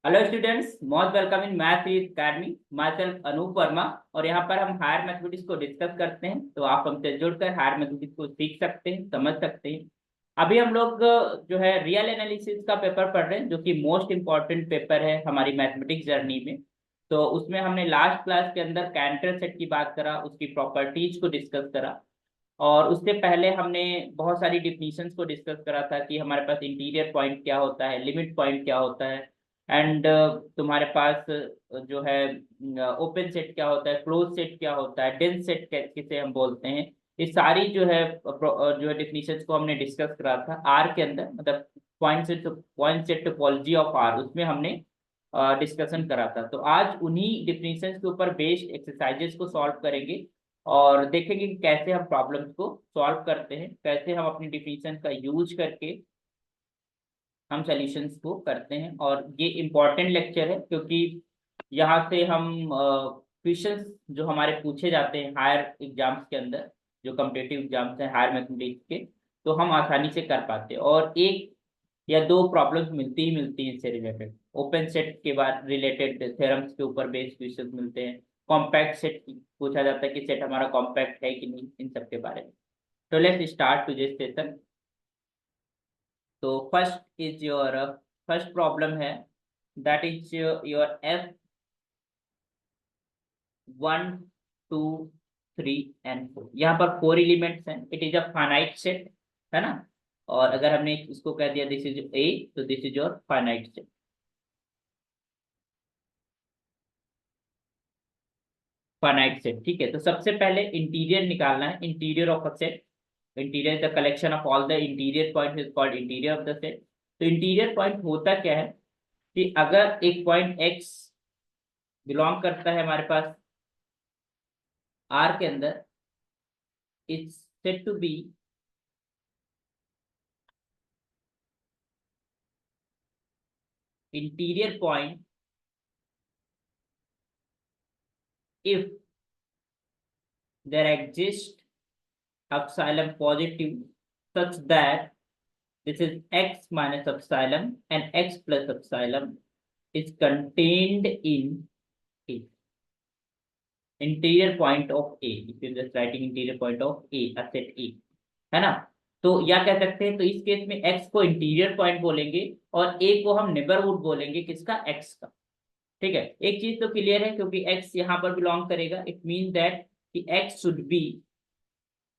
Hello students, most welcome in math academy. Myself Anoop Verma. और यहाँ पर हम हायर मैथमेटिक्स को डिस्कस करते हैं, तो आप हमसे जुड़कर हायर मैथमेटिक्स को सीख सकते हैं, समझ सकते हैं। अभी हम लोग जो है रियल एनालिसिस का पेपर पढ़ रहे हैं, जो कि मोस्ट इम्पॉर्टेंट पेपर है हमारी मैथमेटिक्स जर्नी में। तो उसमें हमने लास्ट क्लास के अंदर कैंटर सेट की बात करा, उसकी प्रॉपर्टीज को डिस्कस करा। और उससे पहले हमने बहुत सारी डिफिनीशंस को डिस्कस करा था कि हमारे पास इंटीरियर पॉइंट क्या होता है, लिमिट पॉइंट क्या होता है, एंड तुम्हारे पास जो है ओपन सेट क्या होता है, क्लोज सेट क्या होता है, डेंस सेट किसे हम बोलते हैं। ये सारी जो है डिफिनीशंस को हमने डिस्कस करा था आर के अंदर, मतलब point set topology of R, उसमें हमने डिस्कशन करा था। तो आज उन्हीं डिफिनीशंस के ऊपर बेस्ड एक्सरसाइजेस को सॉल्व करेंगे और देखेंगे कि कैसे हम प्रॉब्लम्स को सॉल्व करते हैं, कैसे हम अपनी डिफिनीशन का यूज करके हम सॉल्यूशंस को करते हैं। और ये इम्पोर्टेंट लेक्चर है क्योंकि यहाँ से हम क्वेश्चंस जो हमारे पूछे जाते हैं हायर एग्जाम्स के अंदर, जो कम्पिटिटिव एग्जाम्स हैं हायर मैथमेटिक्स के, तो हम आसानी से कर पाते हैं। और एक या दो प्रॉब्लम्स मिलती ही मिलती हैं इससे रिलेटेड। ओपन सेट के बाद रिलेटेड थ्योरम्स के ऊपर बेस्ड क्वेश्चंस मिलते हैं। कॉम्पैक्ट सेट पूछा जाता है कि सेट हमारा कॉम्पैक्ट है कि नहीं, इन सब के बारे में। तो लेट्स स्टार्ट टुडे सेशन। तो फर्स्ट प्रॉब्लम है, that is your F 1 2 3 and 4। यहाँ पर 4 एलिमेंट्स हैं। It is a finite set, है ना। और अगर हमने इसको कह दिया दिस इज ए, तो this is your finite set. Finite set, ठीक है। तो सबसे पहले इंटीरियर निकालना है, interior of a set. Interior the collection of all the interior point is called interior of the set. तो इंटीरियर पॉइंट होता क्या है कि अगर एक पॉइंट एक्स बिलोंग करता है हमारे पास आर के अंदर, it's set to be interior point if there exists epsilon positive such that this is x minus epsilon and x plus epsilon is contained in A. Interior point of A. If you're just writing interior point of A, a set A, है ना। तो या कह सकते हैं, तो इस case में x को इंटीरियर पॉइंट बोलेंगे और a को हम नेबरहुड बोलेंगे, किसका, x का। ठीक है, एक चीज तो क्लियर है, क्योंकि x यहाँ पर बिलोंग करेगा, इट मीन दैट कि x should be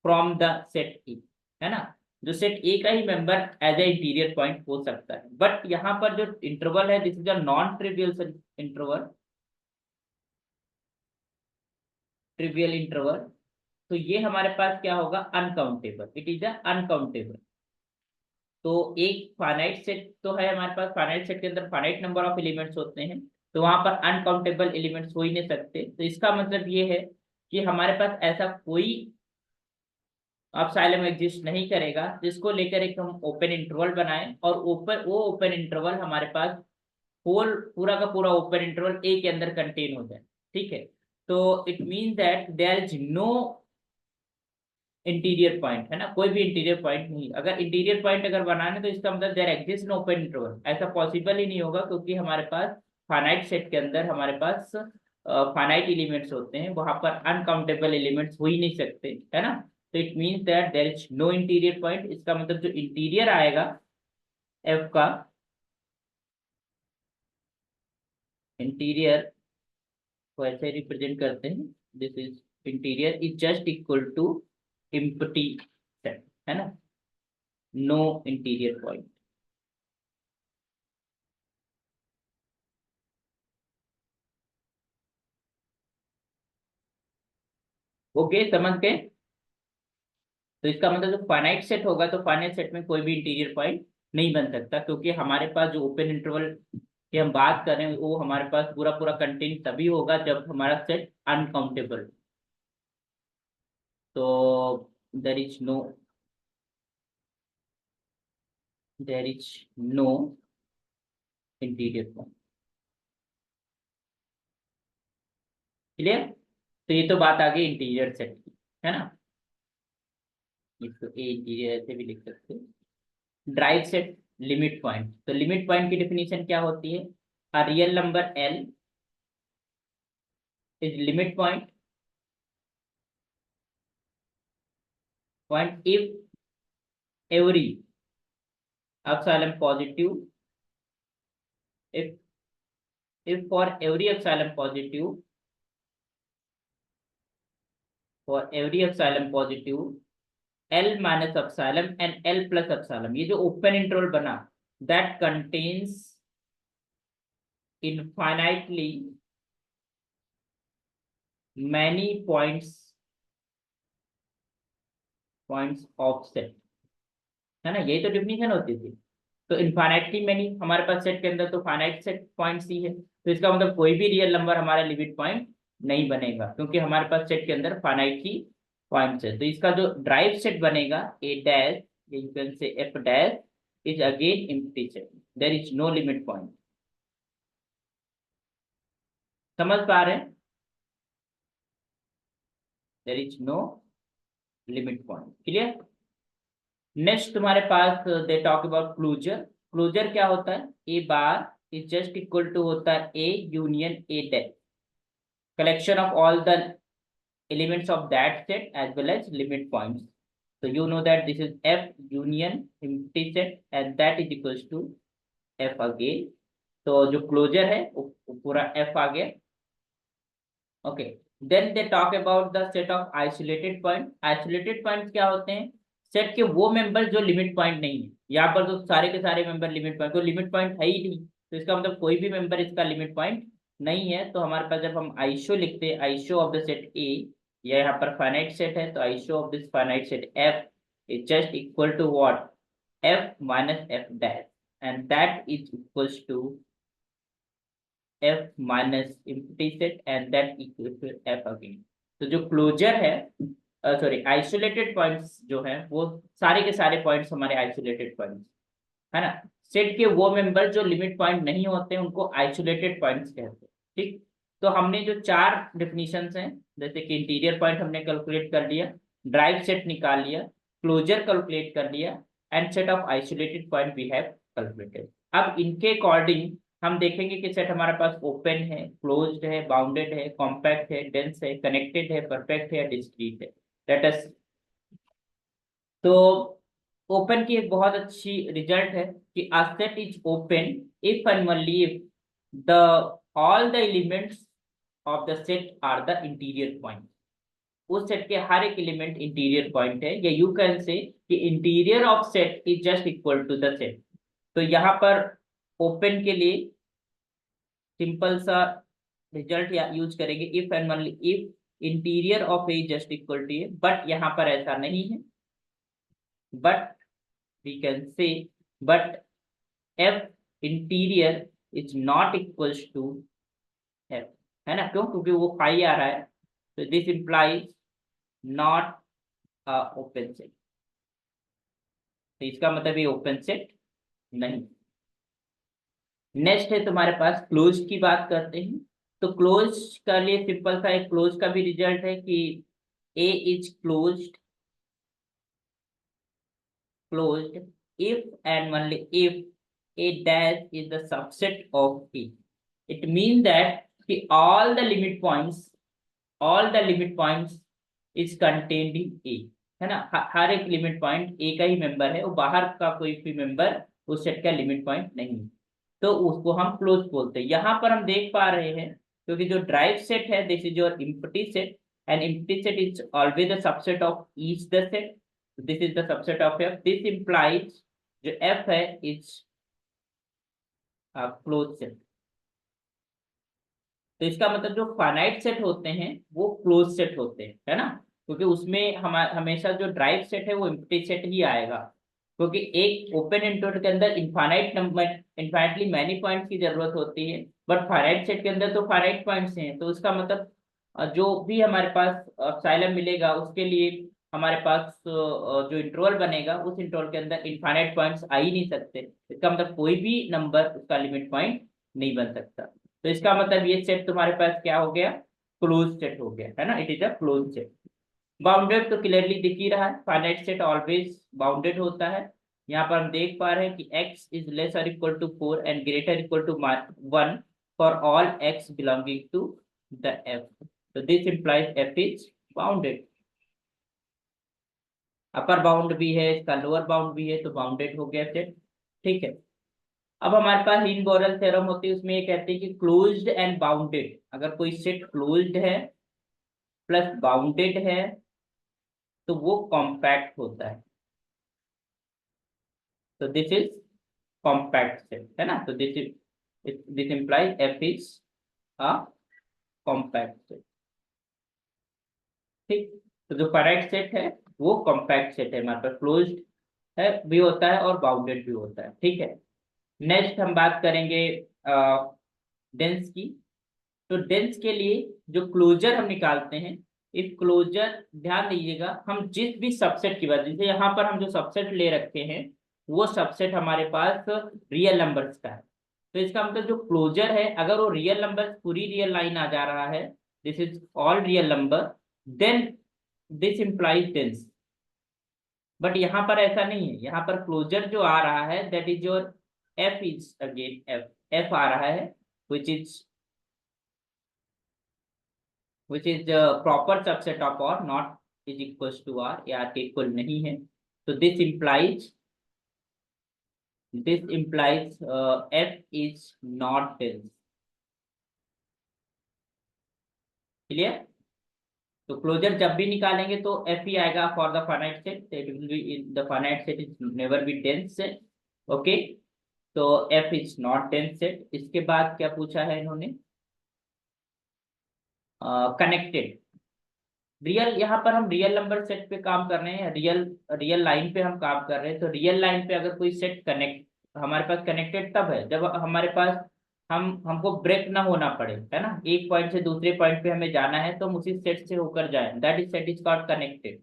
from the set A, है ना। जो सेट ए का ही member as a interior point हो सकता है। बट यहाँ पर जो इंटरवल है, this is a non trivial interval, trivial interval. तो ये हमारे पास क्या होगा, uncountable. It is a uncountable. तो एक फाइनाइट सेट तो है हमारे पास, फाइनाइट सेट के अंदर फाइनाइट नंबर ऑफ एलिमेंट्स होते हैं, तो वहां पर अनकाउंटेबल एलिमेंट्स हो ही नहीं सकते। तो इसका मतलब ये है कि हमारे पास ऐसा कोई एप्सिलॉन एग्जिस्ट नहीं करेगा जिसको लेकर एक हम ओपन इंटरवल बनाएं और ओपन इंटरवल हमारे पास होल पूरा का पूरा ओपन इंटरवल ए के अंदर कंटेन हो जाए। ठीक है, तो it mean that there is no interior point, है ना, कोई भी इंटीरियर पॉइंट नहीं। अगर इंटीरियर पॉइंट अगर बनाने, तो इसका मतलब there exist no open interval, ऐसा पॉसिबल ही नहीं होगा, क्योंकि हमारे पास फाइनाइट सेट के अंदर हमारे पास फाइनाइट एलिमेंट्स होते हैं, वहां पर अनकाउंटेबल एलिमेंट्स हो ही नहीं सकते, है ना। तो it means that there is no interior point. इसका मतलब जो इंटीरियर आएगा एफ का, इंटीरियर को ऐसे रिप्रेजेंट करते हैं, this is interior is just equal to empty set, है ना, नो इंटीरियर पॉइंट। ओके, समझ गए। तो इसका मतलब जो फाइनाइट सेट होगा, तो फाइनाइट सेट में कोई भी इंटीरियर पॉइंट नहीं बन सकता, क्योंकि हमारे पास जो ओपन इंटरवल की हम बात कर रहे हैं, वो हमारे पास पूरा पूरा कंटेंट तभी होगा जब हमारा सेट अनकाउंटेबल। तो there is no there is no interior point. Clear. तो ये तो बात आ गई इंटीरियर सेट की, है ना। इसको ए इंटीरियर ऐसे भी लिख सकते हैं। ड्राइव सेट लिमिट पॉइंट, तो लिमिट पॉइंट की डेफिनेशन क्या होती है, a real number L is limit point if every epsilon positive, if for every epsilon positive, L minus epsilon and L plus epsilon, ये जो ओपन इंटरवल बना, that contains infinitely many points offset, है ना, यही तो definition होती थी। तो इनफाइनाइटली मैनी हमारे पास सेट के अंदर तो फाइनाइट सेट पॉइंट्स ही है, तो इसका मतलब कोई भी रियल नंबर हमारा लिमिट पॉइंट नहीं बनेगा, क्योंकि हमारे पास सेट के अंदर फाइनाइट ही पॉइंट्स है। तो इसका जो ड्राइव सेट बनेगा A dash, you can say F dash is again empty set, there is no limit point. समझ पा रहे हैं? There is no limit point. Clear? Next तुम्हारे पास they talk about closure. Closure क्या होता है? A bar is just equal to होता है A union A dash, collection of all the elements of that set as well as limit points. So you know that this is F union empty set and that is equals to F again. तो जो closure है वो पूरा F आ गया। Okay, then they talk about the set of isolated point. Isolated points क्या होते हैं? सेट के वो मेंबर जो लिमिट पॉइंट नहीं है। यहाँ पर तो सारे के सारे मेंबर लिमिट पॉइंट, तो लिमिट पॉइंट है ही नहीं, तो इसका मतलब कोई भी मेंबर इसका लिमिट पॉइंट नहीं है। तो हमारे पास जब हम आइसो लिखते हैं, iso of the set A, या यहाँ पर फाइनाइट सेट है, तो iso of this finite set F is just equal to what? F minus F dash, and that is equals to F minus empty set and that equals to F again. तो जो closure है, sorry isolated points जो हैं, वो सारे के सारे points हमारे आइसोलेटेड पॉइंट्स है ना। सेट के वो मेंबर जो लिमिट पॉइंट नहीं होते उनको आइसोलेटेड पॉइंट्स कहते हैं। ठीक, तो हमने जो चार डिफिनीशंस हैं, जैसे कि इंटीरियर पॉइंट हमने कैलकुलेट कर लिया, ड्राइव सेट निकाल लिया, क्लोजर कैलकुलेट कर लिया, and set of isolated point we have calculated. अब इनके अकॉर्डिंग हम देखेंगे कि सेट हमारे पास ओपन है, क्लोज्ड है, बाउंडेड है, कॉम्पैक्ट है, डेंस है, कनेक्टेड है, परफेक्ट है, डिस्क्रीट है। लेट अस, तो ओपन की एक बहुत अच्छी रिजल्ट है कि a set is open if and only if the all the elements of the set are the interior point। उस सेट के हर एक एलिमेंट इंटीरियर पॉइंट है, या यू कैन से कि interior of set is just equal to the set. तो यहाँ पर open के लिए सिंपल सा रिजल्ट यूज करेंगे, if and only if interior of A just equal to A, but यहाँ पर ऐसा नहीं है, but we can say but f interior is not equals to f, है ना, क्यों? क्योंकि वो पाई आ रहा है, तो this implies not a open set, तो इसका मतलब ये ओपन सेट नहीं। नेक्स्ट है तुम्हारे पास क्लोज की बात करते हैं। तो क्लोज का लिए सिंपल सा एक क्लोज का भी रिजल्ट है कि a is closed if and only if a dash is the subset of A। It means that all the limit points is contained in A, है ना। हर एक लिमिट पॉइंट A का ही मेंबर है, वो बाहर का कोई भी मेंबर उस सेट का लिमिट पॉइंट नहीं, तो उसको हम क्लोज बोलते हैं। यहाँ पर हम देख पा रहे हैं, क्योंकि जो ड्राइव सेट है this is your empty set, and empty set is always the subset of each the set, this is the subset of F। This implies जो F है इज क्लोज सेट। तो इसका मतलब जो फाइनाइट सेट होते हैं वो क्लोज सेट होते हैं, है ना, क्योंकि उसमें हमेशा जो ड्राइव सेट है वो एम्प्टी सेट ही आएगा, क्योंकि एक ओपन इंटरवल के अंदर infinite number, infinitely many points की जरूरत होती है, बट फाइनाइट सेट के अंदर तो फाइनाइट पॉइंट्स हैं। तो उसका मतलब जो भी हमारे पास एप्सिलॉन मिलेगा उसके लिए हमारे पास जो इंटरवल बनेगा उस इंटरवल के अंदर इनफाइनाइट पॉइंट्स आ ही नहीं सकते, इसका मतलब कोई भी नंबर उसका लिमिट पॉइंट नहीं बन सकता। तो इसका मतलब ये सेट तुम्हारे पास क्या हो गया? क्लोज सेट हो गया, है ना, it is a close set. Bounded तो क्लियरली दिख ही रहा है, फाइनाइट सेट ऑलवेज बाउंडेड होता है। यहाँ पर हम देख पा रहे हैं कि x इज लेस और equal to 4 and greater equal to 1, for all x belonging to the f. So this implies f is bounded. Upper bound भी है, इसका लोअर बाउंड भी है, तो बाउंडेड हो गया सेट। ठीक है। अब हमारे पास इन बोरल थ्योरम होती है, उसमें ये कहते हैं कि क्लोज्ड एंड बाउंडेड, अगर कोई सेट क्लोज्ड है प्लस बाउंडेड है तो वो कॉम्पैक्ट होता है। तो दिस इज कॉम्पैक्ट सेट, है ना। तो this implies F is a compact set. ठीक। तो जो करेक्ट सेट है वो कॉम्पैक्ट सेट है, हमारे पास क्लोज्ड है भी होता है और बाउंडेड भी होता है। ठीक है। नेक्स्ट हम बात करेंगे डेंस की। तो डेंस के लिए जो क्लोजर हम निकालते हैं, इस क्लोजर ध्यान दीजिएगा, हम जिस भी सबसेट की बात, जैसे यहाँ पर हम जो सबसेट ले रखे हैं वो सबसेट हमारे पास रियल नंबर्स का है। तो इसका मतलब जो क्लोजर है, अगर वो रियल नंबर पूरी रियल लाइन आ जा रहा है, this is all real number, then this implies dense. But यहाँ पर ऐसा नहीं है, यहाँ पर क्लोजर जो आ रहा है that is your F is again F, F आ रहा है which is the proper subset of R not is equals to R, या R के इक्वल नहीं है। तो this implies F is not dense। क्लियर। तो क्लोजर जब भी निकालेंगे तो एफ ही आएगा for the finite set, it will be in the finite set is never be dense set. Okay. तो F is not dense set. इसके बाद क्या पूछा है इन्होंने, कनेक्टेड रियल। यहाँ पर हम रियल नंबर सेट पे काम कर रहे हैं, रियल रियल लाइन पे हम काम कर रहे हैं। तो रियल लाइन पे अगर कोई सेट कनेक्ट हमारे पास कनेक्टेड तब है जब हमारे पास हमको ब्रेक ना होना पड़े, है ना। एक पॉइंट से दूसरे पॉइंट पे हमें जाना है तो हम उसी सेट से होकर जाए, that is set is called connected,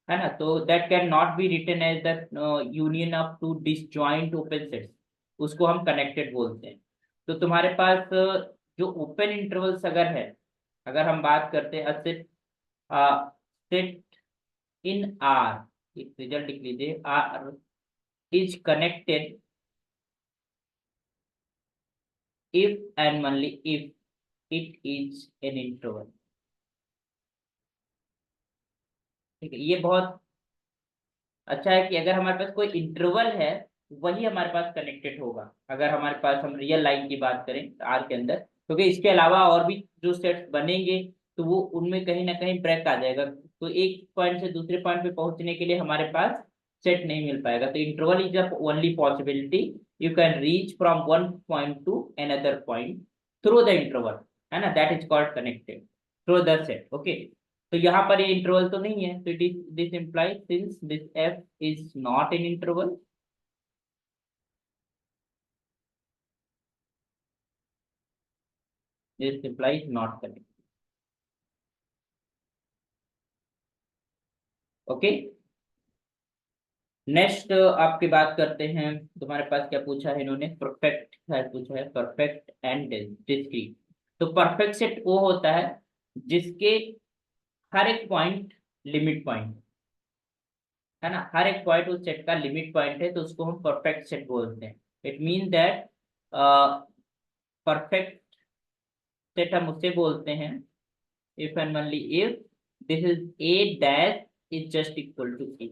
है ना। तो that can not be written as the union of two disjoint open sets, उसको हम कनेक्टेड बोलते हैं। तो तुम्हारे पास जो ओपन इंटरवल्स अगर है, अगर हम बात करते हैं सेट इन आर, एक रिजल्ट लिख लीजिए, R is connected if and only if it is an interval। ठीक है। ये बहुत अच्छा है कि अगर हमारे पास कोई इंटरवल है वही हमारे पास कनेक्टेड होगा, अगर हमारे पास हम रियल लाइन की बात करें आर के अंदर, क्योंकि इसके अलावा और भी जो सेट्स बनेंगे तो वो उनमें कहीं ना कहीं ब्रेक आ जाएगा, तो एक पॉइंट से दूसरे पॉइंट पे पहुंचने के लिए हमारे पास सेट नहीं मिल पाएगा। तो interval is the only possibility you can reach from one point two another point through the interval, है ना, that is called connected through the set. Okay. तो यहाँ पर ये इंटरवल तो नहीं है, तो it is this implies since this F is not an interval, this implies not connected. Okay. Next आपकी बात करते हैं, तुम्हारे पास क्या पूछा है इन्होंने, परफेक्ट है पूछा है, परफेक्ट एंड डिस्क्रीट। तो परफेक्ट सेट वो होता है जिसके हर एक पॉइंट लिमिट पॉइंट, है ना, हर एक पॉइंट उस सेट का लिमिट पॉइंट है, तो उसको हम परफेक्ट सेट बोलते हैं। It mean that perfect set हम उससे बोलते हैं if and only if this is A dash is just equal to A.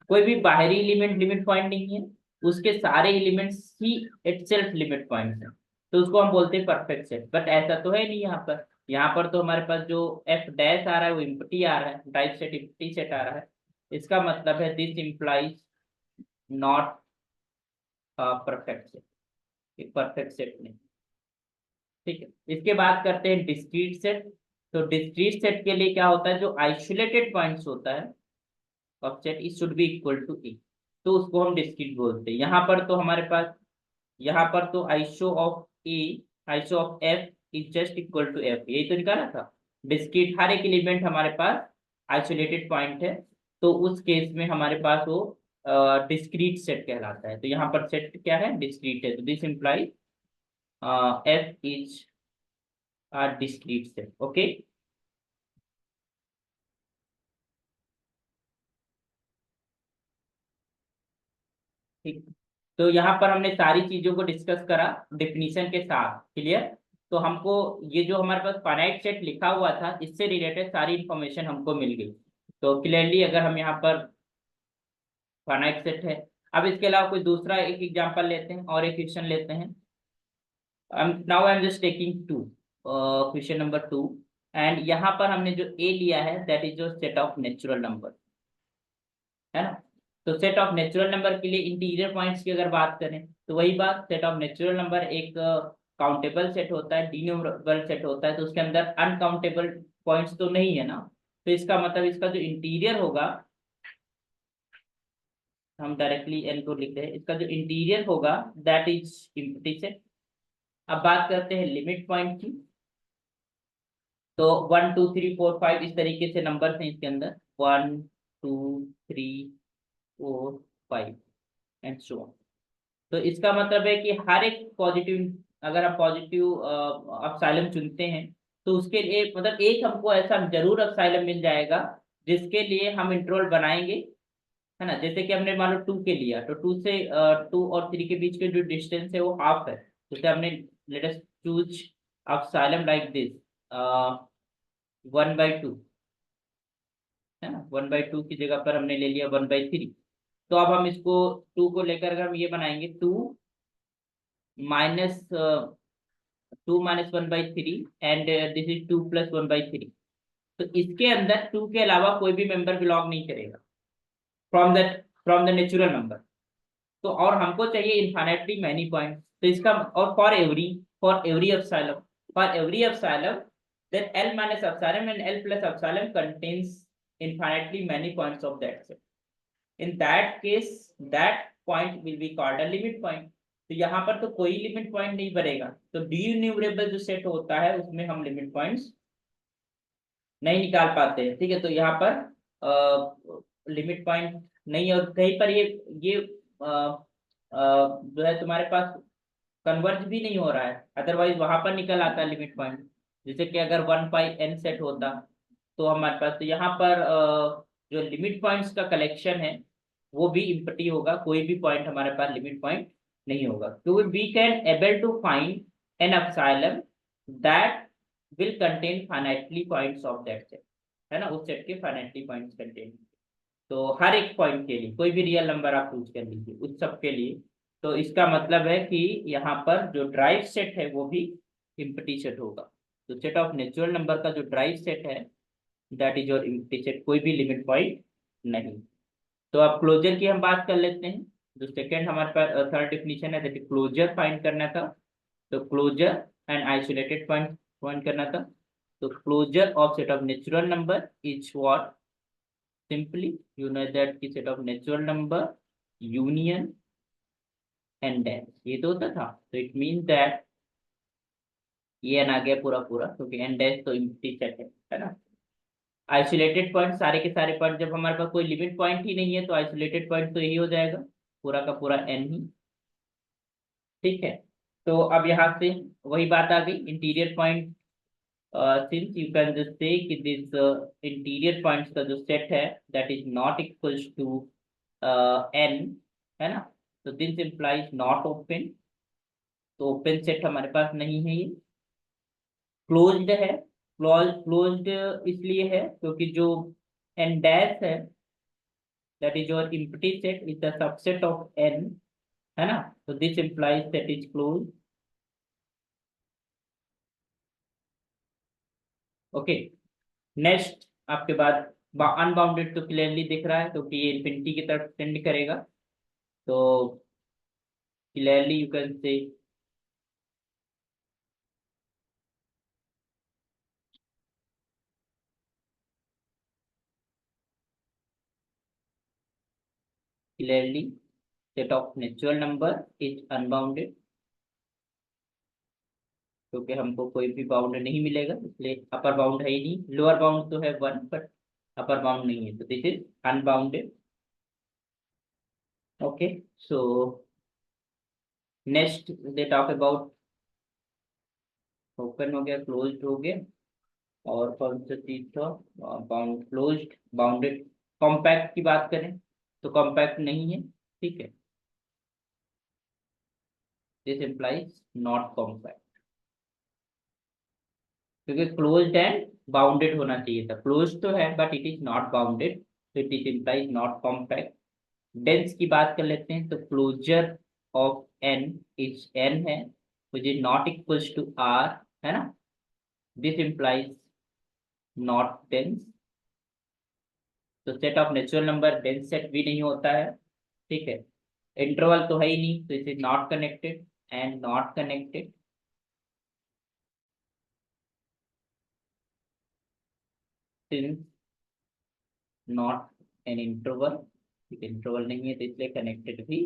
कोई भी बाहरी एलिमेंट लिमिट पॉइंट नहीं है, उसके सारे एलिमेंट्स ही इटसेल्फ लिमिट पॉइंट्स हैं, तो उसको हम बोलते हैं परफेक्ट सेट। बट ऐसा तो है नहीं यहाँ पर, यहाँ पर तो हमारे पास जो एफ डैश आ रहा है वो इम्पटी आ रहा है, टाइप सेट इम्पटी सेट आ रहा है। इसका मतलब है this implies not perfect set, perfect set नहीं। ठीक है। इसके बाद करते हैं डिस्क्रीट सेट। तो डिस्क्रीट सेट के लिए क्या होता है, जो आइसोलेटेड पॉइंट्स होता है of set is should be equal to A, तो उसको हम डिस्क्रीट बोलते हैं। यहाँ पर तो हमारे पास, यहाँ पर तो iso of A, iso of F is just equal to F, यही तो निकाला था। डिस्क्रीट हर एक एलिमेंट हमारे पास आइसोलेटेड पॉइंट है, तो उस केस में हमारे पास वो डिस्क्रीट सेट कहलाता है। तो यहाँ पर सेट क्या है, डिस्क्रीट है, तो this implies F is a discrete set. Okay. ठीक। तो यहाँ पर हमने सारी चीजों को डिस्कस करा डेफिनेशन के साथ, क्लियर। तो हमको ये जो हमारे पास फाइनाइट सेट लिखा हुआ था इससे रिलेटेड सारी इंफॉर्मेशन हमको मिल गई। तो क्लियरली अगर हम यहाँ पर फाइनाइट सेट है, अब इसके अलावा कोई दूसरा एक एग्जांपल लेते हैं और एक क्वेश्चन लेते हैं। Now I am just taking to question number 2, and यहाँ पर हमने जो ए लिया है दैट इज जो सेट ऑफ नेचुरल नंबर, है ना। तो सेट ऑफ नेचुरल नंबर के लिए इंटीरियर पॉइंट्स की अगर बात करें तो वही बात, सेट ऑफ नेचुरल नंबर एक काउंटेबल सेट होता है, डिन्यूमरेबल सेट होता है, तो उसके अंदर अनकाउंटेबल पॉइंट्स तो नहीं है ना। तो इसका मतलब इसका जो इंटीरियर होगा, हम डायरेक्टली एन को लिख रहे हैं, इसका जो इंटीरियर होगा दैट इज एम्प्टी सेट। अब बात करते हैं लिमिट पॉइंट की। तो 1 2 3 4 5 इस तरीके से नंबर हैं इसके अंदर, 1 2 3 4 5 एंड सो ऑन। तो इसका मतलब है कि हर एक पॉजिटिव, अगर आप पॉजिटिव अपसाइलम चुनते हैं तो उसके लिए मतलब एक हमको ऐसा जरूर अपसाइलम मिल जाएगा जिसके लिए हम इंटरवल बनाएंगे, है ना। जैसे कि हमने मान लो 2 के लिया, तो 2 और 3 के बीच के जो डिस्टेंस है वो हाफ है, जैसे हमने let us choose अपसाइलम like this 1/2, है ना। 1/2 की जगह पर हमने ले लिया 1/3। तो अब हम इसको 2 को लेकर अगर हम ये बनाएंगे 2 - 1/3 एंड दिस इज 2 + 1/3। तो इसके अंदर 2 के अलावा कोई भी मेंबर बिलोंग नहीं करेगा फ्रॉम द नेचुरल नंबर। तो और हमको चाहिए इनफाइनाइटली मैनी पॉइंट, तो इसका और for every epsilon, then L minus epsilon and L plus epsilon contains infinitely many points of that set. In that case, that point will be called a limit point. तो यहाँ पर तो कोई limit point नहीं बनेगा, तो डिन्यूमरेबल जो set होता है उसमें हम लिमिट पॉइंट्स नहीं निकाल पाते हैं, ठीक है। तो यहाँ पर लिमिट पॉइंट नहीं है, और कहीं पर ये जो है तुम्हारे पास कन्वर्ज भी नहीं हो रहा है, अदरवाइज वहां पर निकल आता है लिमिट पॉइंट। जैसे कि अगर 1/n सेट होता तो हमारे पास, तो यहाँ पर जो लिमिट पॉइंट्स का कलेक्शन है वो भी इम्पटी होगा, कोई भी पॉइंट हमारे पास लिमिट पॉइंट नहीं होगा, क्योंकि we can able to find an epsilon that will contain finitely points of that set, है ना, उस सेट के फाइनाइटली पॉइंट्स कंटेन। तो हर एक पॉइंट के लिए कोई भी रियल नंबर आप चूज कर लीजिए उस सब के लिए। तो इसका मतलब है कि यहाँ पर जो ड्राइव सेट है वो भी इम्पटी सेट होगा। तो सेट ऑफ नेचुरल नंबर का जो ड्राइव सेट है that is your empty set, कोई भी लिमिट पॉइंट नहीं। तो अब क्लोजर की हम बात कर लेते हैं। जो सेकंड हमारे पास थर्ड डिफिनीशन है दैट क्लोजर फाइंड करना था। तो closure and isolated point find करना था। तो closure of set of natural number is what, simply you know that की set of natural number union and dash, ये तो होता था। तो it means that ये n आ गया पूरा पूरा, क्योंकि n डैश तो इम्प्टी सेट है ना। आइसोलेटेड पॉइंट, सारे के सारे पॉइंट, जब हमारे पास कोई लिमिट पॉइंट ही नहीं है तो आइसोलेटेड पॉइंट तो यही हो जाएगा, पूरा का पूरा n ही, ठीक है। तो अब यहाँ से वही बात आ गई, interior point, since you can just say कि this interior points का जो सेट है that is not equals to n, है ना। तो this implies not open, तो ओपन सेट हमारे पास नहीं है, ये क्लोज्ड है। क्लोज्ड इसलिए है क्योंकि जो n डैश है that is your empty set is the subset of n, है ना। तो this implies that is closed, okay. Next आपके बाद अनबाउंडेड, तो क्लियरली दिख रहा है क्योंकि ये इन्फिनिटी की तरफ टेंड करेगा। तो क्लियरली यू कैन से clearly set of natural number is unbounded, क्योंकि हमको कोई भी बाउंड नहीं मिलेगा, इसलिए अपर बाउंड है ही नहीं, लोअर बाउंड तो है 1 बट अपर बाउंड नहीं है, तो this is unbounded, okay. So next they talk about, open हो गया, क्लोज्ड हो गया, और कौन सा चीज था, बाउंड, क्लोज्ड, बाउंडेड। कॉम्पैक्ट की बात करें तो कॉम्पैक्ट नहीं है, ठीक है, दिस इम्प्लाइज नॉट कॉम्पैक्ट। क्योंकि क्लोज्ड एंड बाउंडेड होना चाहिए था, क्लोज तो है but it is not bounded, तो it is implies not compact. Dense की बात कर लेते हैं, तो closure of N is N है which is not equals to R, है ना, दिस इम्प्लाइज नॉट डेंस। तो set of natural number dense set भी नहीं होता है, ठीक है। इंटरवल तो है ही नहीं, तो it is not connected and not connected. Since not an interval, ठीक है, इंटरवल नहीं है तो इसलिए कनेक्टेड भी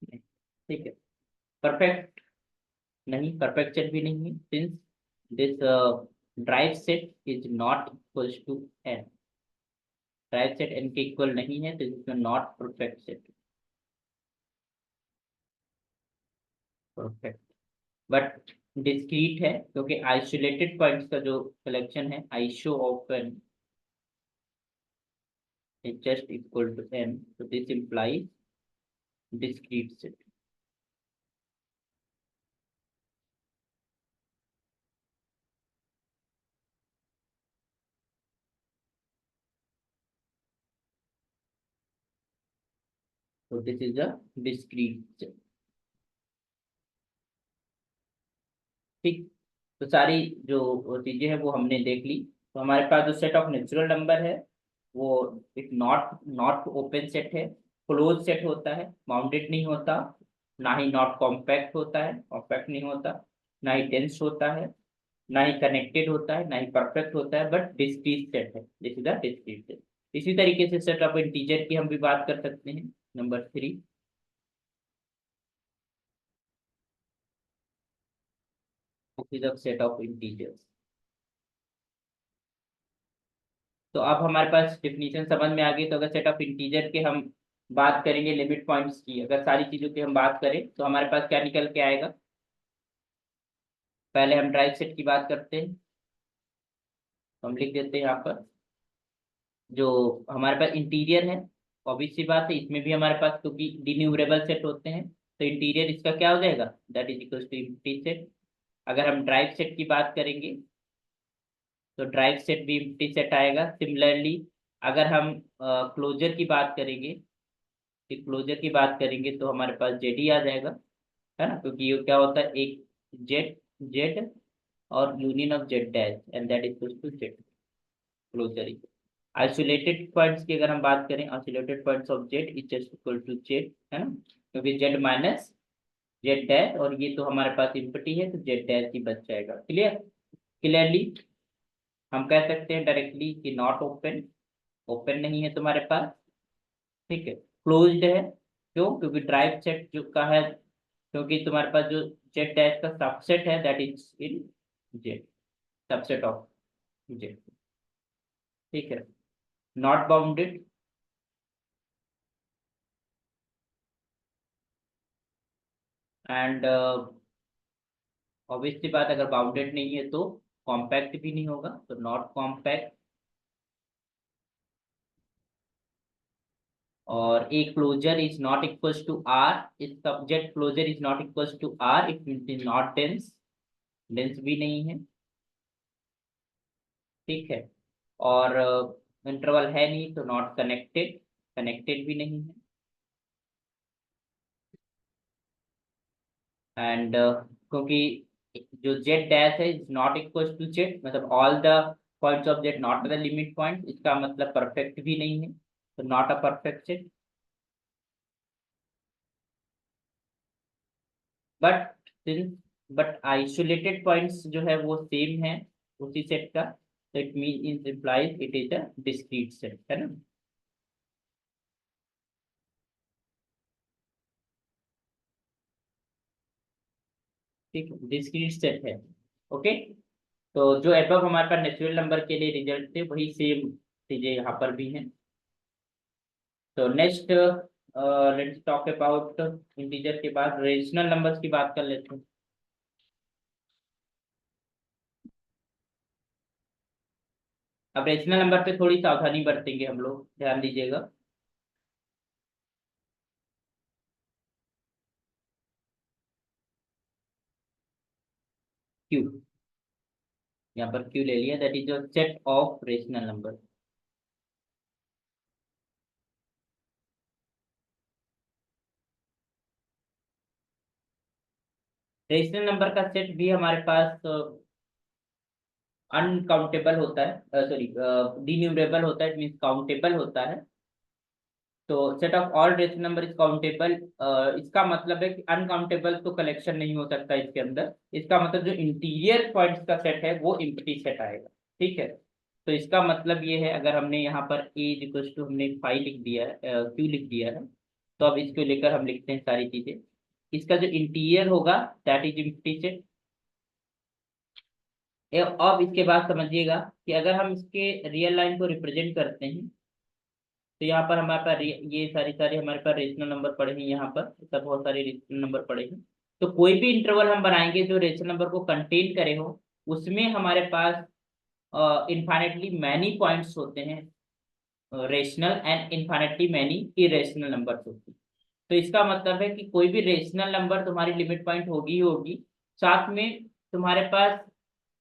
नहीं, ठीक है। परफेक्ट नहीं, परफेक्ट सेट भी नहीं है, since this derived set is not equals to N, derived set N के इक्वल नहीं है तो इसमें not perfect set, perfect but discrete है, क्योंकि आइसोलेटेड पॉइंट्स का जो कलेक्शन है iso of N is just equal to n, so this implies discrete set। So this is a discrete set, ठीक। तो सारी जो चीजें हैं वो हमने देख ली। तो हमारे पास जो सेट ऑफ नेचुरल नंबर है वो एक नॉट नॉट ओपन सेट है, क्लोज सेट होता है, बाउंडेड नहीं होता, ना ही नॉट कॉम्पैक्ट होता है, कॉम्पैक्ट नहीं होता, ना ही डेंस होता है, ना ही कनेक्टेड होता है, ना ही परफेक्ट होता है, बट डिस्क्रीट सेट है, this is the discrete set. इसी तरीके से सेट ऑफ इंटीजर की हम भी बात कर सकते हैं, number 3। Is a set of integers. तो अब हमारे पास डिफिनीशन समझ में आ गई। तो अगर सेट ऑफ इंटीजर के हम बात करेंगे, लिमिट पॉइंट्स की अगर सारी चीजों की हम बात करें तो हमारे पास क्या निकल के आएगा। पहले हम ड्राइव सेट की बात करते हैं, तो हम लिख देते हैं यहाँ पर जो हमारे पास इंटीरियर है, ऑब्वियस सी बात है इसमें भी हमारे पास क्योंकि डिन्यूमरेबल सेट होते हैं तो इंटीरियर इसका क्या हो जाएगा, that is equal to empty set. अगर हम ड्राइव सेट की बात करेंगे तो ड्राइव सेट भी एम्प्टी सेट आएगा। सिमिलरली अगर हम क्लोजर की बात करेंगे, क्लोजर की बात करेंगे तो हमारे पास जेड ही आ जाएगा, है ना, क्योंकि ये क्या होता है एक जेड, जेड और union of Z dash and that equal to Z, closure. Isolated points की अगर हम बात करें, isolated points of Z is just equal to Z, है ना, क्योंकि जेड माइनस जेड डैश और ये तो हमारे पास इम्पटी है तो जेड डैश ही बच जाएगा। क्लियर, क्लियरली हम कह सकते हैं डायरेक्टली कि नॉट ओपन, ओपन नहीं है तुम्हारे पास, ठीक है, क्लोज्ड है। क्यों, क्योंकि ड्राइव सेट जो का है, क्योंकि तुम्हारे पास जो जेड डैश का सबसेट है that is in Z, subset of Z, ठीक है, नॉट बाउंडेड एंड ऑब्वियसली बात अगर बाउंडेड नहीं है तो कॉम्पैक्ट भी नहीं होगा, तो नॉट कॉम्पैक्ट। और A closure is not equals to R, इस subject closure is not equals to R, it means is not dense, dense भी नहीं है, ठीक है। और इंटरवल है नहीं तो नॉट कनेक्टेड, कनेक्टेड भी नहीं है। एंड क्योंकि जो जेड डैश है is not equal to Z, मतलब all the points of Z not the limit point, इसका मतलब परफेक्ट भी नहीं है, तो not a perfect set. But since but isolated points जो है वो सेम है उसी सेट का, तो it mean implies it is a discrete set, है ना। ठीक है, डिस्क्रीट सेट है, ओके। तो जो एबव हमारे पास नेचुरल नंबर के लिए रिजल्ट थे वही सेम चीजें यहाँ पर भी हैं। तो next let's talk about integer के बाद रेशनल नंबर्स की बात कर लेते हैं। अब रेशनल नंबर पे थोड़ी सावधानी बरतेंगे हम लोग, ध्यान दीजिएगा। क्यों, यहाँ पर क्यू ले लिया, that is your set of rational number. Rational number का सेट भी हमारे पास अनकाउंटेबल होता है, सॉरी डिन्यूमरेबल होता है, इट मीन्स काउंटेबल होता है। तो set of all rational number is countable, इसका मतलब है कि अनकाउंटेबल तो कलेक्शन नहीं हो सकता इसके अंदर। इसका मतलब जो इंटीरियर पॉइंट्स का सेट है वो एम्प्टी सेट आएगा। ठीक है, तो इसका मतलब ये है, अगर हमने यहाँ पर ए इक्वल टू हमने 5 लिख दिया है, क्यू लिख दिया है, तो अब इसको लेकर हम लिखते हैं सारी चीजें। इसका जो इंटीरियर होगा दैट इज एम्प्टी सेट। अब इसके बाद समझिएगा कि अगर हम इसके रियल लाइन को रिप्रेजेंट करते हैं, तो यहाँ पर हमारे पास ये सारी सारी हमारे पास रेशनल नंबर पड़े हैं, यहाँ पर सब बहुत सारे रेशनल नंबर पड़े हैं। तो कोई भी इंटरवल हम बनाएंगे जो रेशनल नंबर को कंटेन करे हो, उसमें हमारे पास इनफाइनेटली मैनी पॉइंट्स होते हैं, rational and infinitely many irrational numbers होते हैं। तो इसका मतलब है कि कोई भी रेशनल नंबर तुम्हारी लिमिट पॉइंट होगी ही होगी, साथ में तुम्हारे पास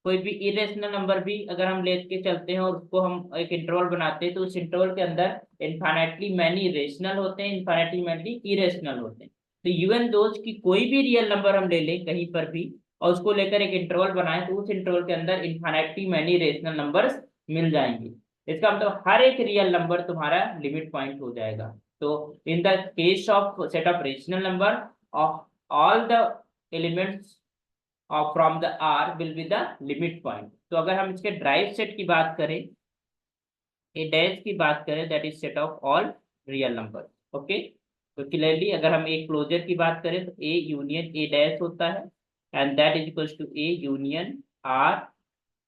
कोई भी इरेशनल नंबर भी अगर हम लेके चलते हैं और उसको हम एक इंटरवल बनाते हैं, तो उस इंटरवल के अंदर इनफाइनाइटली मैनी रेशनल होते हैं, इनफाइनाइटली मैनी इरेशनल होते हैं। तो यूएन दोज की कोई भी रियल नंबर हम ले लें कहीं पर भी और उसको लेकर एक इंटरवल बनाए, तो उस इंटरवल के अंदर इनफाइनाइटली मैनी रेशनल नंबर्स मिल जाएंगे। इसका मतलब हर एक रियल नंबर तुम्हारा लिमिट पॉइंट हो जाएगा। तो in the case of set of rational number of all the elements और from the R will be the limit point. तो अगर हम इसके ड्राइव सेट की बात करें, ए डैश की बात करें, that is set of all real number. Okay, तो क्लियरली अगर हम एक क्लोजर की बात करें तो ए यूनियन ए डैश होता है, and that is equals to A union R,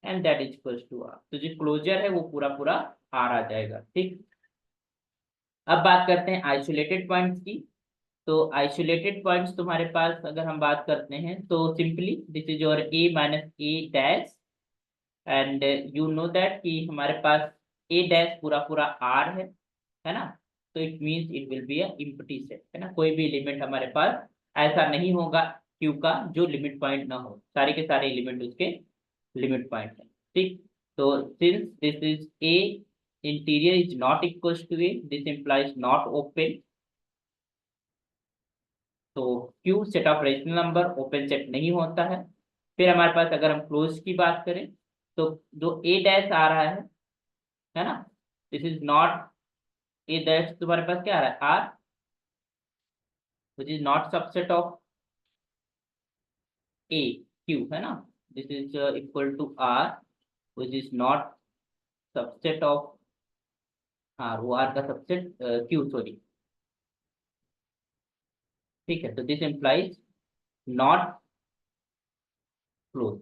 and that is equals to R. तो जो क्लोजर है वो पूरा पूरा आर आ जाएगा। ठीक, अब बात करते हैं आइसोलेटेड पॉइंट्स की। तो आइसोलेटेड पॉइंट्स तुम्हारे पास अगर हम बात करते हैं तो simply this is your A minus A dash, and you know that कि हमारे पास ए डैश पूरा पूरा आर है ना। तो it means it will be a empty set, है ना। कोई भी एलिमेंट हमारे पास ऐसा नहीं होगा क्यू का जो लिमिट पॉइंट ना हो, सारे के सारे एलिमेंट उसके लिमिट पॉइंट है। ठीक, तो since this is A interior is not equal to A, this implies not open. तो Q set of rational number open set नहीं होता है। फिर हमारे पास अगर हम क्लोज की बात करें, तो जो ए डैश आ रहा है ना, this is not A dash, तुम्हारे पास क्या आ रहा है R, which is not subset of a Q, है ना। This is equal to R which is not subset of R, वो आर का सबसेट क्यू, सॉरी। ठीक है, तो दिस इम्प्लाइज नॉट क्लोज।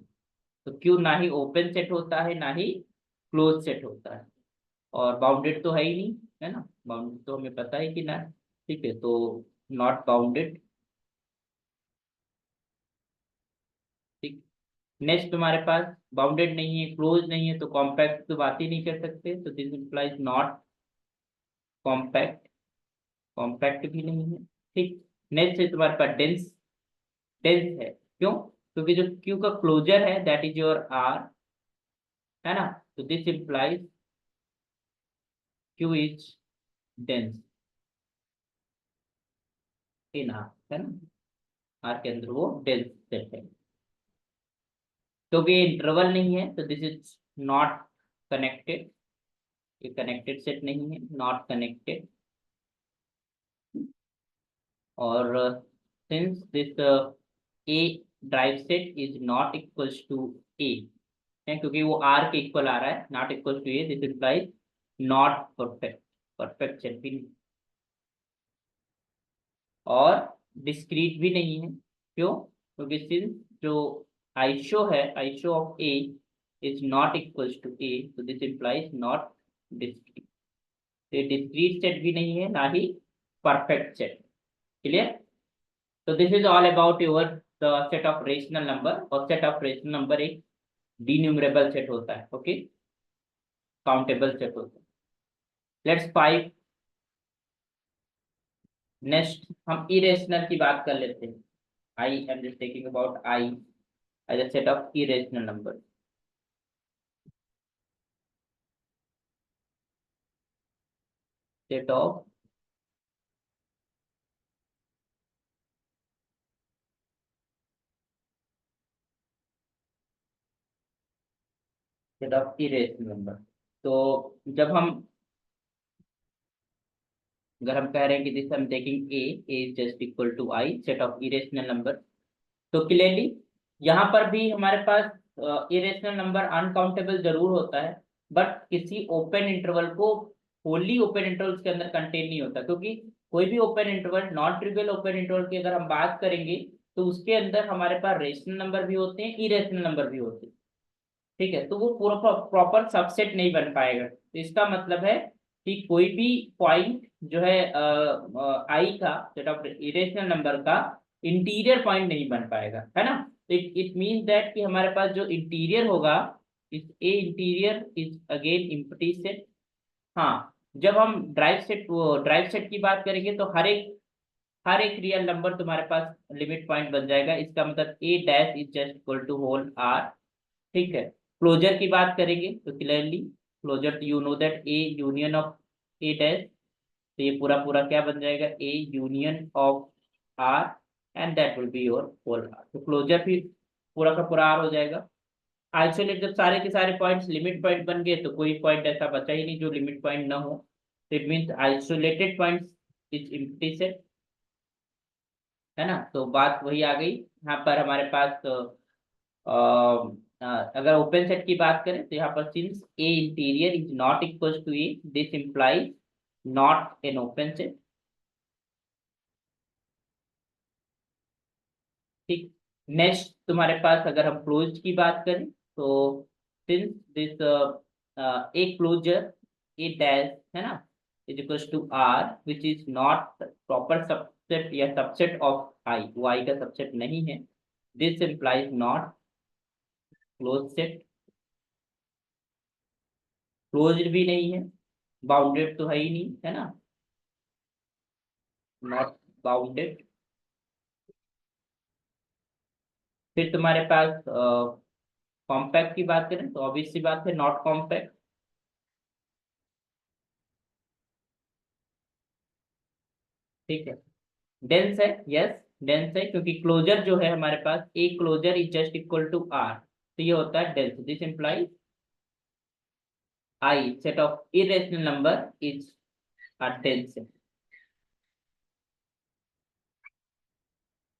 तो क्यू ना ही ओपन सेट होता है ना ही क्लोज सेट होता है, और बाउंडेड तो है ही नहीं, है ना। बाउंडेड तो हमें पता है कि ना। ठीक है, तो नॉट बाउंडेड। ठीक, नेक्स्ट तुम्हारे पास बाउंडेड नहीं है, क्लोज नहीं है, तो कॉम्पैक्ट तो बात ही नहीं कर सकते, तो this implies not compact, compact भी नहीं है। ठीक, नेक्स्ट है तुम्हारे पास डेंस, डेंस है। क्यों? क्योंकि जो क्यू का क्लोजर है दैट इज योर आर, है ना। तो this implies Q is dense in are, है ना। आर के अंदर वो डेंस सेट है। क्योंकि ये इंटरवल नहीं है तो दिस इज नॉट कनेक्टेड, ये कनेक्टेड सेट नहीं है, नॉट कनेक्टेड। और since this A derived set is not equals to A, है क्योंकि वो आर के इक्वल आ रहा है, not equal to A, this implies not perfect, perfect set भी नहीं, और डिस्क्रीट भी नहीं है। क्यों? क्योंकि सिंस जो आइशो है, iso of A is not equals to A, तो दिस इम्प्लाइज नॉट डिस्क्रीट। ये डिस्क्रीट सेट भी नहीं है ना ही परफेक्ट सेट। क्लियर? तो this is all about your the set of rational number, और सेट ऑफ रेशनल नंबर एक डिन्यूमरेबल सेट होता है, ओके, काउंटेबल सेट होता है। लेट्स फाइव, नेक्स्ट हम इरेशनल की बात कर लेते हैं। I am just taking about I as a set of irrational number. Set of irrational number. तो जब हम अगर हम कह रहे हैं कि दिस हम taking A is just equal to I set of irrational number, तो क्लियरली यहाँ पर भी हमारे पास इरेशनल नंबर अनकाउंटेबल जरूर होता है, बट किसी ओपन इंटरवल को होली ओपन इंटरवल के अंदर कंटेन नहीं होता, क्योंकि कोई भी open interval non trivial open interval की अगर हम बात करेंगे तो उसके अंदर हमारे पास रेशनल नंबर भी होते हैं, इरेशनल नंबर भी होते हैं। ठीक है, तो वो पूरा प्रॉपर सबसेट नहीं बन पाएगा। तो इसका मतलब है कि कोई भी पॉइंट जो है आई का सेट ऑफ इरेशनल नंबर का इंटीरियर पॉइंट नहीं बन पाएगा, है ना। तो इट मीन्स दैट कि हमारे पास जो इंटीरियर होगा, इस A interior is again empty set. हाँ, जब हम ड्राइव सेट की बात करेंगे तो हर एक रियल नंबर तुम्हारे पास लिमिट पॉइंट बन जाएगा। इसका मतलब A dash is just equal to whole R. ठीक है, क्लोजर की बात करेंगे तो clearly closure you know that A union of A dash, तो ये पूरा पूरा क्या बन जाएगा, A union of R, and that will be your whole R. तो क्लोजर भी पूरा का पूरा आर हो जाएगा। आइसोलेट जब सारे के सारे पॉइंट्स लिमिट पॉइंट बन गए तो कोई पॉइंट ऐसा बचा ही नहीं जो लिमिट पॉइंट ना हो। तो it means isolated points is empty set, है ना। तो बात वही आ गई यहाँ पर हमारे पास। अगर ओपन सेट की बात करें तो यहाँ पर since A interior is not equal to A, this implies not an open set. ठीक, नेक्स्ट तुम्हारे पास अगर हम क्लोज की बात करें तो since this A closure A dash, है ना, is equal to R which is not proper subset या सबसेट ऑफ आई, वो आई का सबसेट नहीं है, this implies not close set. Closed भी नहीं है, बाउंडेड तो है ही नहीं, है ना, नॉट बाउंडेड। फिर तुम्हारे पास कॉम्पैक्ट की बात करें तो ऑब्वियस सी बात है नॉट कॉम्पैक्ट। ठीक है, डेंस है, यस डेंस है, क्योंकि क्लोजर जो है हमारे पास A closure is just equal to R, तो ये होता है dense. This implies I set of irrational number is a dense.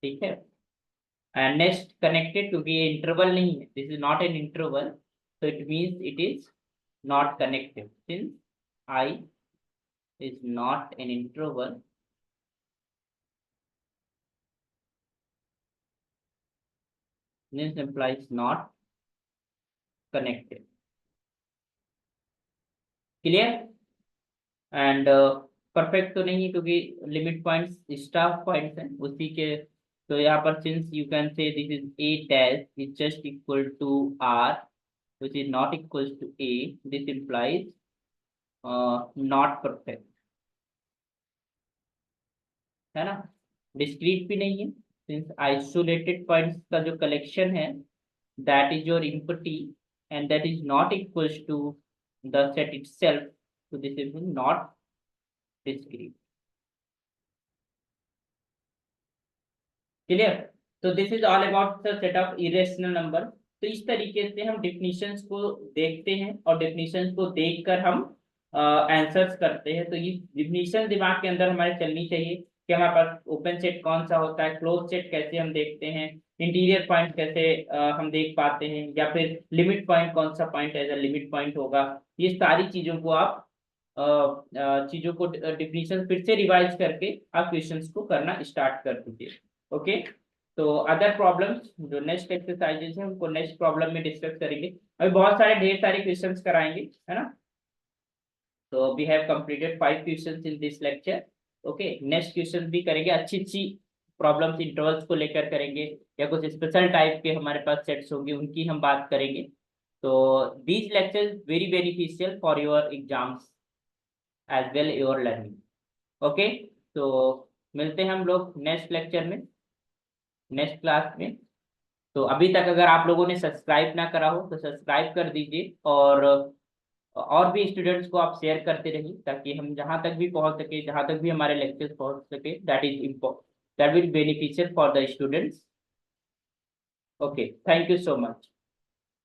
ठीक है, एंड नेक्स्ट कनेक्टेड, क्योंकि ये इंटरवल नहीं है, this is not an interval, so it means it is not connected since I is not an interval, this implies not connected। Clear, and perfect तो नहीं है क्योंकि लिमिट पॉइंट्स स्टाफ पॉइंट्स हैं उसी के। तो यहाँ पर since you can say this is A dash is just equal to R which is not equals to a, this implies not perfect, है ना। डिस्क्रीट भी नहीं है सिंस आइसोलेटेड पॉइंट्स का जो कलेक्शन है that is your empty and that is not equals to the set itself, so this is not discrete। Clear, तो this is all about the set of irrational number. तो इस तरीके से हम definitions को देखते हैं और डिफिनीशंस को देखकर हम आंसर्स करते हैं। तो ये डिफिनीशन दिमाग के अंदर हमारे चलनी चाहिए कि हमारे पास ओपन सेट कौन सा होता है, क्लोज सेट कैसे हम देखते हैं, इंटीरियर पॉइंट कैसे हम देख पाते हैं, या फिर लिमिट पॉइंट कौन सा point as a limit point होगा। ये सारी चीजों को आप चीजों को डिफिनीशन फिर से रिवाइज करके आप क्वेश्चंस को करना स्टार्ट कर दीजिए। ओके, तो अदर प्रॉब्लम्स जो नेक्स्ट एक्सरसाइजेस हैं उनको नेक्स्ट प्रॉब्लम में डिस्कस करेंगे। अभी बहुत सारे ढेर सारे क्वेश्चंस कराएंगे, है ना। तो we have completed 5 questions in this lecture. Okay, next question भी करेंगे, अच्छी अच्छी प्रॉब्लम्स इंटरवल्स को लेकर करेंगे, या कुछ स्पेशल टाइप के हमारे पास सेट्स होंगे उनकी हम बात करेंगे। तो these lectures very beneficial for your exams as well your learning. Okay, तो मिलते हैं हम लोग नेक्स्ट लेक्चर में, नेक्स्ट क्लास में। तो अभी तक अगर आप लोगों ने सब्सक्राइब ना करा हो तो सब्सक्राइब कर दीजिए, और और भी स्टूडेंट्स को आप शेयर करते रहिए, ताकि हम जहाँ तक भी पहुँच सके, जहाँ तक भी हमारे लेक्चर्स पहुँच सके, that will beneficial for the students. Okay, thank you so much.